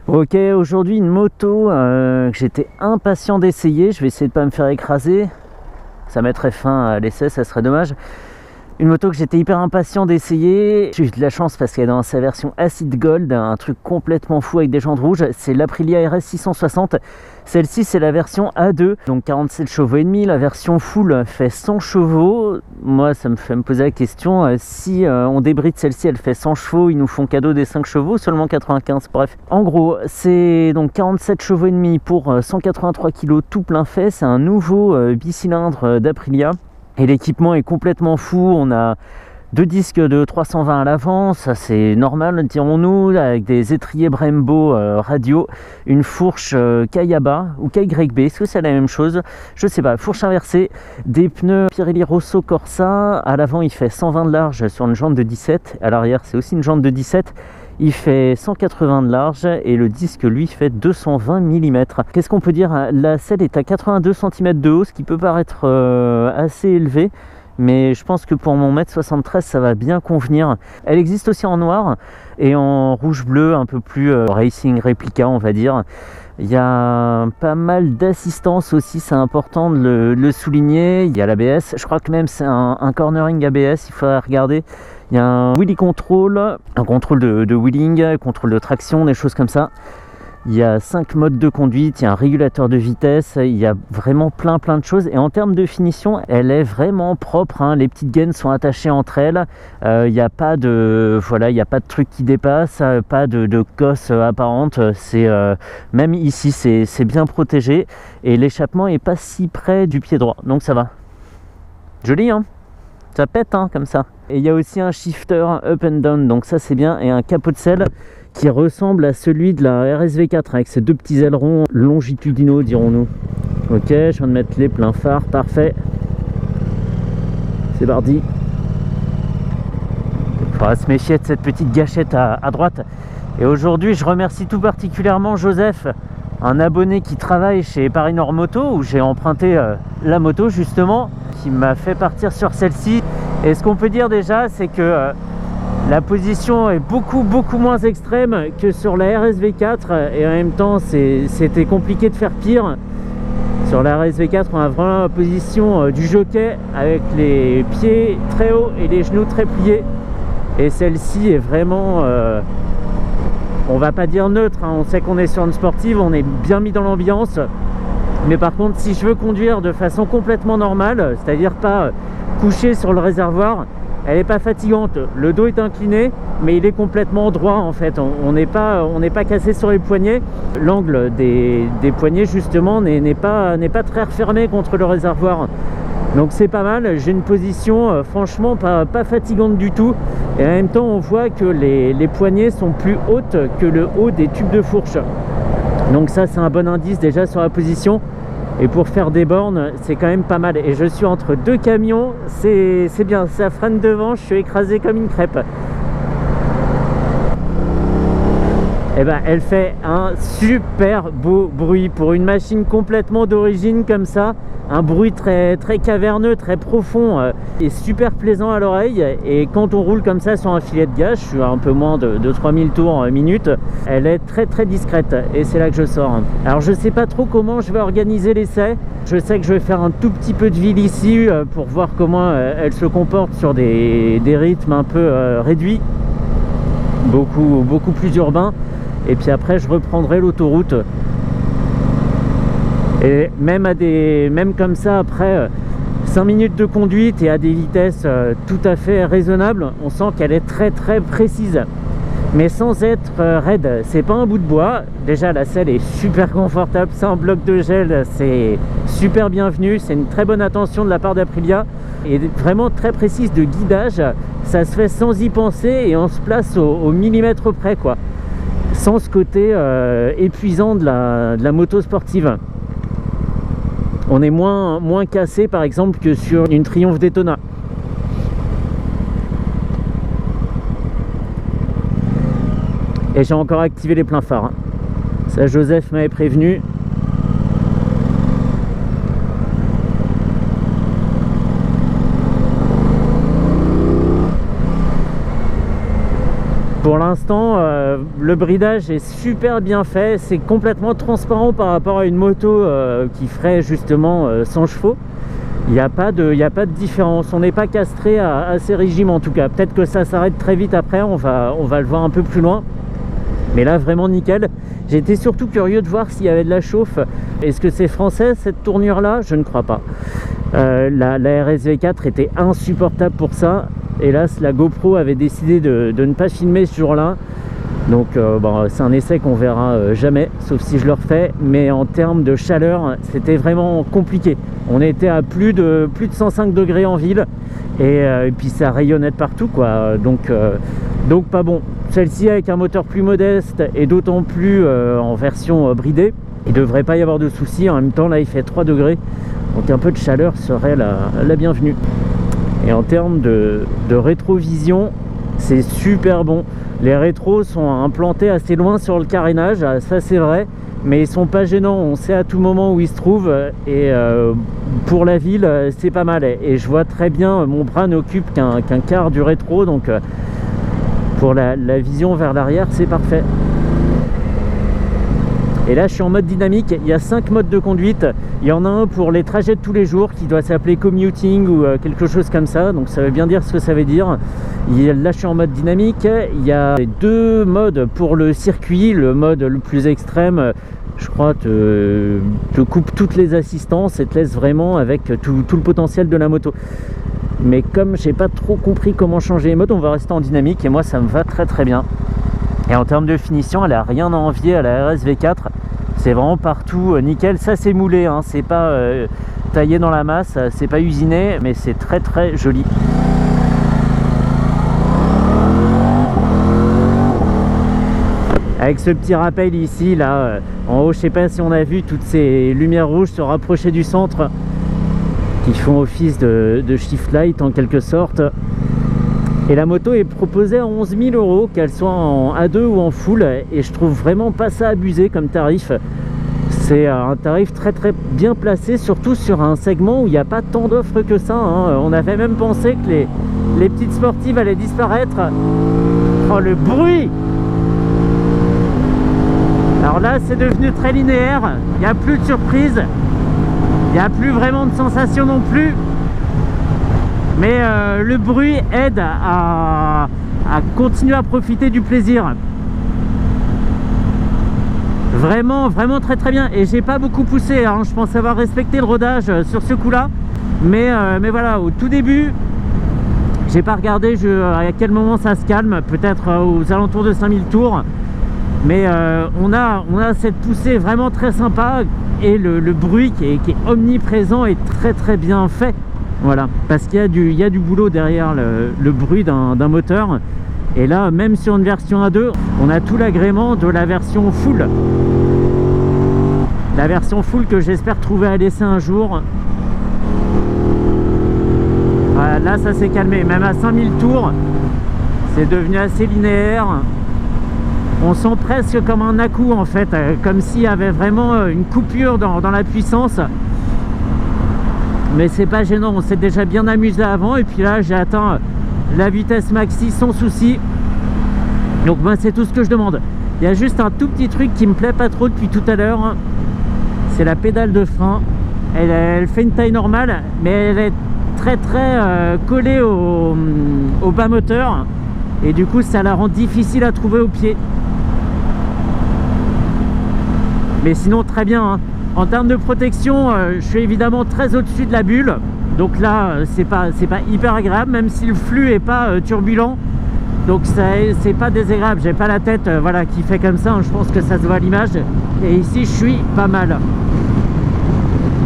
Ok, aujourd'hui une moto que j'étais impatient d'essayer. Je vais essayer de pas me faire écraser. Ça mettrait fin à l'essai, ça serait dommage. Une moto que j'étais hyper impatient d'essayer. J'ai eu de la chance parce qu'elle est dans sa version Acid Gold, un truc complètement fou avec des jantes rouges. C'est l'Aprilia RS 660. Celle-ci, c'est la version A2, donc 47 chevaux et demi. La version full fait 100 chevaux. Moi, ça me fait me poser la question, si on débride celle-ci, elle fait 100 chevaux, ils nous font cadeau des 5 chevaux, seulement 95. Bref, en gros, c'est donc 47 chevaux et demi pour 183 kg tout plein fait. C'est un nouveau bicylindre d'Aprilia. Et l'équipement est complètement fou. On a deux disques de 320 à l'avant, ça c'est normal dirons-nous, avec des étriers Brembo radio, une fourche Kayaba ou KYB, est-ce que c'est la même chose? Je sais pas, fourche inversée, des pneus Pirelli Rosso Corsa, à l'avant il fait 120 de large sur une jante de 17, à l'arrière c'est aussi une jante de 17, il fait 180 de large et le disque lui fait 220 mm. Qu'est-ce qu'on peut dire? La selle est à 82 cm de haut, ce qui peut paraître assez élevé, mais je pense que pour mon 1m73 ça va bien convenir. Elle existe aussi en noir et en rouge bleu, un peu plus racing réplica on va dire. Il y a pas mal d'assistance aussi, c'est important de le souligner. Il y a l'ABS, je crois que même c'est un cornering ABS, il faudrait regarder. Il y a un wheelie control, un contrôle de wheeling, contrôle de traction, des choses comme ça. Il y a 5 modes de conduite, il y a un régulateur de vitesse, il y a vraiment plein de choses. Et en termes de finition, elle est vraiment propre, hein. Les petites gaines sont attachées entre elles. Il n'y a pas de il y a pas de truc qui dépasse, pas de cosse apparente. C'est même ici, c'est bien protégé et l'échappement est pas si près du pied droit, donc ça va. Joli, hein? Ça pète, hein, comme ça. Et il y a aussi un shifter up and down, donc ça c'est bien, et un capot de selle qui ressemble à celui de la RSV4 avec ses deux petits ailerons longitudinaux, dirons-nous. Ok, je viens de mettre les pleins phares, parfait. C'est parti. Il faudra se méfier de cette petite gâchette à droite. Et aujourd'hui, je remercie tout particulièrement Joseph, un abonné qui travaille chez Paris Nord Moto, où j'ai emprunté la moto justement, qui m'a fait partir sur celle-ci. Et ce qu'on peut dire déjà, c'est que la position est beaucoup moins extrême que sur la RSV4 et en même temps c'était compliqué de faire pire. Sur la RSV4 on a vraiment la position du jockey avec les pieds très hauts et les genoux très pliés, et celle-ci est vraiment on va pas dire neutre, hein. On sait qu'on est sur une sportive, on est bien mis dans l'ambiance, mais par contre si je veux conduire de façon complètement normale, c'est-à-dire pas couché sur le réservoir, elle n'est pas fatigante. Le dos est incliné, mais il est complètement droit en fait. On n'est pas cassé sur les poignets. L'angle des poignets justement n'est pas très refermé contre le réservoir. Donc c'est pas mal. J'ai une position franchement pas fatigante du tout. Et en même temps, on voit que les poignets sont plus hautes que le haut des tubes de fourche. Donc ça, c'est un bon indice déjà sur la position. Et pour faire des bornes, c'est quand même pas mal. Et je suis entre deux camions, c'est bien, ça freine devant, je suis écrasé comme une crêpe. Et ben, elle fait un super beau bruit pour une machine complètement d'origine comme ça. Un bruit très caverneux, très profond et super plaisant à l'oreille. Et quand on roule comme ça sur un filet de gaz, je suis à un peu moins de 3000 tours minute, elle est très discrète et c'est là que je sors. Alors je sais pas trop comment je vais organiser l'essai. Je sais que je vais faire un tout petit peu de ville ici pour voir comment elle se comporte sur des rythmes un peu réduits, beaucoup plus urbains. Et puis après je reprendrai l'autoroute. Et même comme ça, après 5 minutes de conduite et à des vitesses tout à fait raisonnables, on sent qu'elle est très précise, mais sans être raide. C'est pas un bout de bois. Déjà la selle est super confortable, c'est un bloc de gel, c'est super bienvenu, c'est une très bonne attention de la part d'Aprilia et vraiment très précise de guidage. Ça se fait sans y penser et on se place au millimètre près, quoi, sans ce côté épuisant de la moto sportive. On est moins cassé par exemple que sur une Triumph Daytona. Et j'ai encore activé les pleins phares. Ça, Joseph m'avait prévenu. Pour l'instant, le bridage est super bien fait, c'est complètement transparent par rapport à une moto qui ferait justement 100 chevaux. Il n'y a pas de différence, on n'est pas castré à ces régimes en tout cas. Peut-être que ça s'arrête très vite après, on va le voir un peu plus loin. Mais là, vraiment nickel. J'étais surtout curieux de voir s'il y avait de la chauffe. Est-ce que c'est français cette tournure-là? Je ne crois pas. La RSV4 était insupportable pour ça. Hélas, la GoPro avait décidé de ne pas filmer ce jour-là. Donc bon, c'est un essai qu'on verra jamais, sauf si je le refais. Mais en termes de chaleur, c'était vraiment compliqué. On était à plus de 105 degrés en ville. Et puis ça rayonnait de partout, quoi. Donc pas bon. Celle-ci avec un moteur plus modeste et d'autant plus en version bridée, il ne devrait pas y avoir de soucis. En même temps, là, il fait 3 degrés. Donc un peu de chaleur serait la bienvenue. Et en termes de rétrovision, c'est super bon. Les rétros sont implantés assez loin sur le carénage, ça c'est vrai, mais ils sont pas gênants, on sait à tout moment où ils se trouvent. Et pour la ville, c'est pas mal. Et je vois très bien, mon bras n'occupe qu'un quart du rétro, donc pour la vision vers l'arrière, c'est parfait. Et là je suis en mode dynamique, il y a 5 modes de conduite. Il y en a un pour les trajets de tous les jours qui doit s'appeler commuting ou quelque chose comme ça, donc ça veut bien dire ce que ça veut dire. Là je suis en mode dynamique. Il y a 2 modes pour le circuit. Le mode le plus extrême, je crois, te coupe toutes les assistances et te laisse vraiment avec tout le potentiel de la moto. Mais comme j'ai pas trop compris comment changer les modes, on va rester en dynamique et moi ça me va très très bien. Et en termes de finition, elle a rien à envier à la RSV4. C'est vraiment partout nickel. Ça c'est moulé, hein. C'est pas taillé dans la masse, c'est pas usiné, mais c'est très très joli. Avec ce petit rappel ici, là, en haut, je sais pas si on a vu toutes ces lumières rouges se rapprocher du centre, qui font office de shift light en quelque sorte. Et la moto est proposée à 11 000 €, qu'elle soit en A2 ou en full, et je trouve vraiment pas ça abusé comme tarif. C'est un tarif très très bien placé, surtout sur un segment où il n'y a pas tant d'offres que ça, hein. On avait même pensé que les petites sportives allaient disparaître. Oh, le bruit! Alors là, c'est devenu très linéaire, il n'y a plus de surprise, il n'y a plus vraiment de sensation non plus. Mais le bruit aide à continuer à profiter du plaisir. Vraiment, vraiment très très bien. Et j'ai pas beaucoup poussé, hein. Je pense avoir respecté le rodage sur ce coup-là. Mais voilà, au tout début, j'ai pas regardé à quel moment ça se calme. Peut-être aux alentours de 5000 tours. Mais on a cette poussée vraiment très sympa. Et le bruit qui est omniprésent et très très bien fait. Voilà, parce qu'il y a du boulot derrière le bruit d'un moteur. Et là, même sur une version A2, on a tout l'agrément de la version full. La version full que j'espère trouver à l'essai un jour. Voilà, là, ça s'est calmé. Même à 5000 tours, c'est devenu assez linéaire. On sent presque comme un à-coup en fait, comme s'il y avait vraiment une coupure dans la puissance. Mais c'est pas gênant, on s'est déjà bien amusé avant. Et puis là j'ai atteint la vitesse maxi sans souci. Donc ben, c'est tout ce que je demande. Il y a juste un tout petit truc qui me plaît pas trop depuis tout à l'heure. C'est la pédale de frein. Elle fait une taille normale, mais elle est très très collée au bas moteur. Et du coup ça la rend difficile à trouver au pied. Mais sinon très bien, hein. En termes de protection, je suis évidemment très au-dessus de la bulle. Donc là, c'est pas hyper agréable, même si le flux est pas turbulent. Donc c'est pas désagréable. J'ai pas la tête voilà, qui fait comme ça, hein. Je pense que ça se voit à l'image. Et ici, je suis pas mal.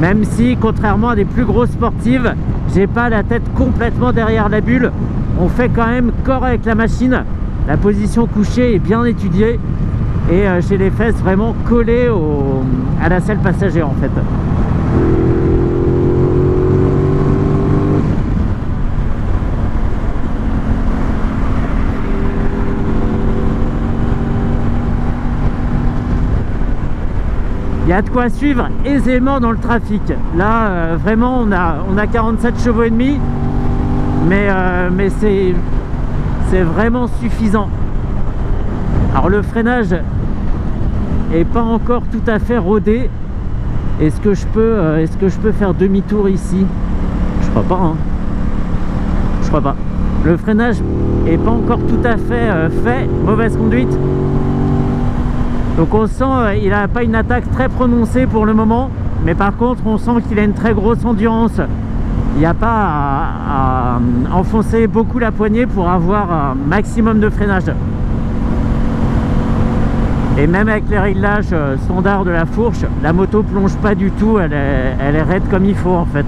Même si, contrairement à des plus grosses sportives, j'ai pas la tête complètement derrière la bulle. On fait quand même corps avec la machine. La position couchée est bien étudiée. Et j'ai les fesses vraiment collées à la selle passager en fait. Il y a de quoi suivre aisément dans le trafic. Là vraiment on a 47 chevaux et demi, mais c'est vraiment suffisant. Alors le freinage est pas encore tout à fait rodé. Est-ce que je peux faire demi-tour ici? Je crois pas, hein. Je crois pas. Le freinage est pas encore tout à fait fait. Mauvaise conduite. Donc on sent il n'a pas une attaque très prononcée pour le moment, mais par contre on sent qu'il a une très grosse endurance. Il n'y a pas à enfoncer beaucoup la poignée pour avoir un maximum de freinage. Et même avec les réglages standards de la fourche, la moto plonge pas du tout, elle est raide comme il faut en fait.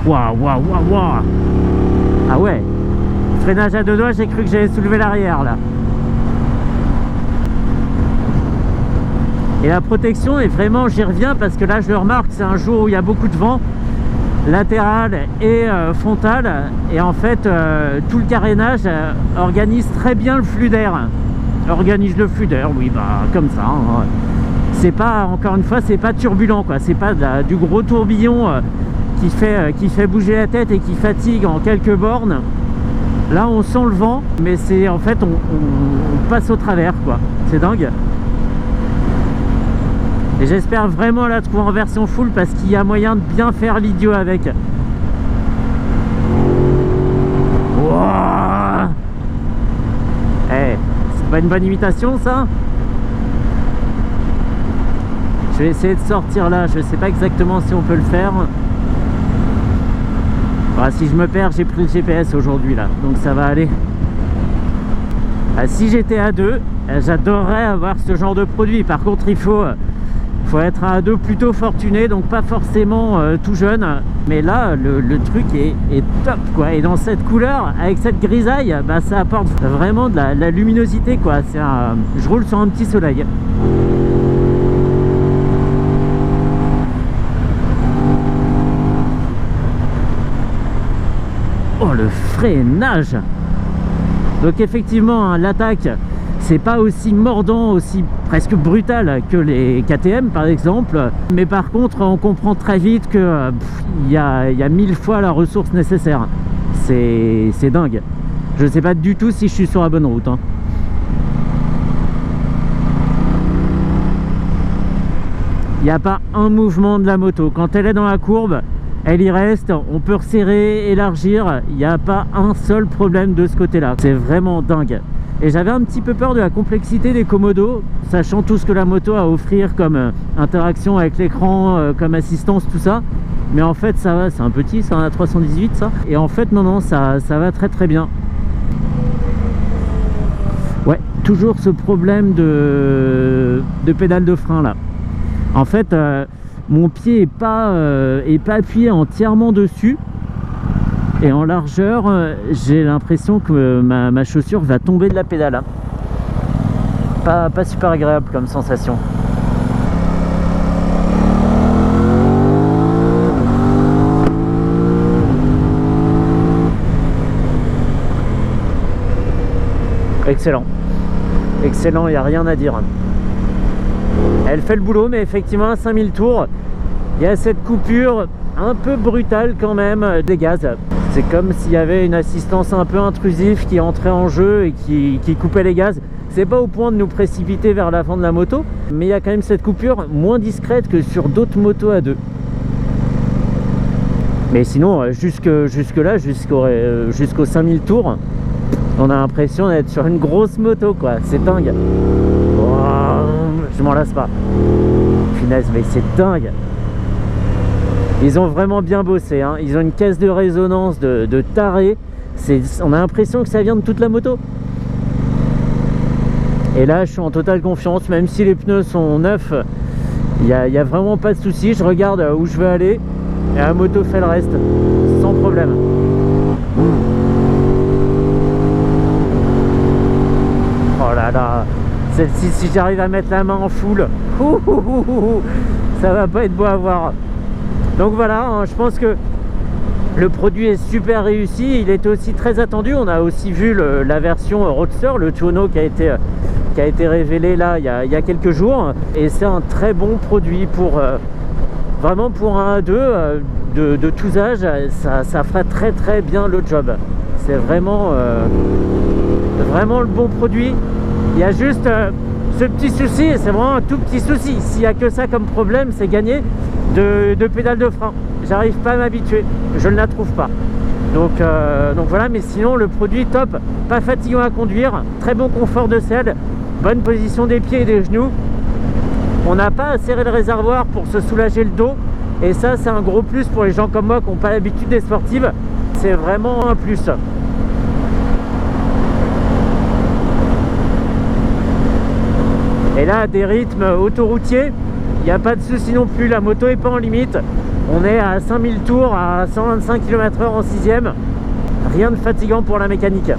Waouh, waouh, waouh, waouh. Ah ouais, freinage à deux doigts, j'ai cru que j'allais soulever l'arrière là. Et la protection est vraiment, j'y reviens parce que là je le remarque, c'est un jour où il y a beaucoup de vent latéral et frontal, et en fait tout le carénage organise très bien le flux d'air. Organise le flux d'air, oui, bah comme ça, hein. C'est pas, encore une fois, c'est pas turbulent quoi, c'est pas du gros tourbillon qui fait bouger la tête et qui fatigue en quelques bornes. Là on sent le vent, mais c'est en fait on passe au travers quoi, c'est dingue. Et j'espère vraiment la trouver en version full parce qu'il y a moyen de bien faire l'idiot avec. Wow. Eh, c'est pas une bonne imitation ça? Je vais essayer de sortir là, je sais pas exactement si on peut le faire. Ah, si je me perds, j'ai pris le GPS aujourd'hui là, donc ça va aller. Ah, si j'étais à deux, j'adorerais avoir ce genre de produit. Par contre, il faut être à deux plutôt fortuné, donc pas forcément tout jeune. Mais là, le truc est top quoi. Et dans cette couleur, avec cette grisaille, bah, ça apporte vraiment de la luminosité quoi. Je roule sur un petit soleil. Oh, le freinage! Donc effectivement, hein, l'attaque, c'est pas aussi mordant, aussi presque brutal que les KTM par exemple, mais par contre on comprend très vite que il y a 1000 fois la ressource nécessaire. C'est dingue. Je sais pas du tout si je suis sur la bonne route, hein. Il n'y a pas un mouvement de la moto. Quand elle est dans la courbe, elle y reste, on peut resserrer, élargir, il n'y a pas un seul problème de ce côté-là. C'est vraiment dingue. Et j'avais un petit peu peur de la complexité des Komodo, sachant tout ce que la moto a à offrir comme interaction avec l'écran, comme assistance, tout ça. Mais en fait, ça va, c'est un petit, c'est un A318 ça. Et en fait, non, ça va très très bien. Ouais, toujours ce problème de pédale de frein là. En fait, mon pied est pas appuyé entièrement dessus. Et en largeur, j'ai l'impression que ma chaussure va tomber de la pédale. Pas super agréable comme sensation. Excellent. Excellent, il n'y a rien à dire. Elle fait le boulot, mais effectivement à 5000 tours, il y a cette coupure un peu brutale quand même des gaz. C'est comme s'il y avait une assistance un peu intrusive qui entrait en jeu et qui coupait les gaz. C'est pas au point de nous précipiter vers l'avant de la moto, mais il y a quand même cette coupure moins discrète que sur d'autres motos à deux. Mais sinon, jusque là, jusqu'aux 5000 tours, on a l'impression d'être sur une grosse moto quoi. C'est dingue. Wow, je m'en lasse pas. Punaise, mais c'est dingue. Ils ont vraiment bien bossé, hein. Ils ont une caisse de résonance de taré. On a l'impression que ça vient de toute la moto. Et là, je suis en totale confiance, même si les pneus sont neufs. Il n'y a vraiment pas de souci. Je regarde où je veux aller et la moto fait le reste sans problème. Oh là là, celle-ci, si j'arrive à mettre la main en full, ça va pas être beau à voir. Donc voilà, hein, je pense que le produit est super réussi. Il était aussi très attendu. On a aussi vu la version Roadster, le Tuono qui a été révélé là il y a quelques jours. Et c'est un très bon produit pour vraiment pour un A2 de tous âges. Ça fera très très bien le job. c'est vraiment vraiment le bon produit. Il y a juste ce petit souci, et c'est vraiment un tout petit souci, s'il n'y a que ça comme problème, c'est gagné, de pédale de frein. J'arrive pas à m'habituer, je ne la trouve pas. Donc voilà, mais sinon le produit top, pas fatigant à conduire, très bon confort de selle, bonne position des pieds et des genoux. On n'a pas à serrer le réservoir pour se soulager le dos, et ça c'est un gros plus pour les gens comme moi qui n'ont pas l'habitude des sportives, c'est vraiment un plus. Et là, des rythmes autoroutiers, il n'y a pas de souci non plus, la moto n'est pas en limite. On est à 5000 tours à 125 km/h en 6ème. Rien de fatigant pour la mécanique.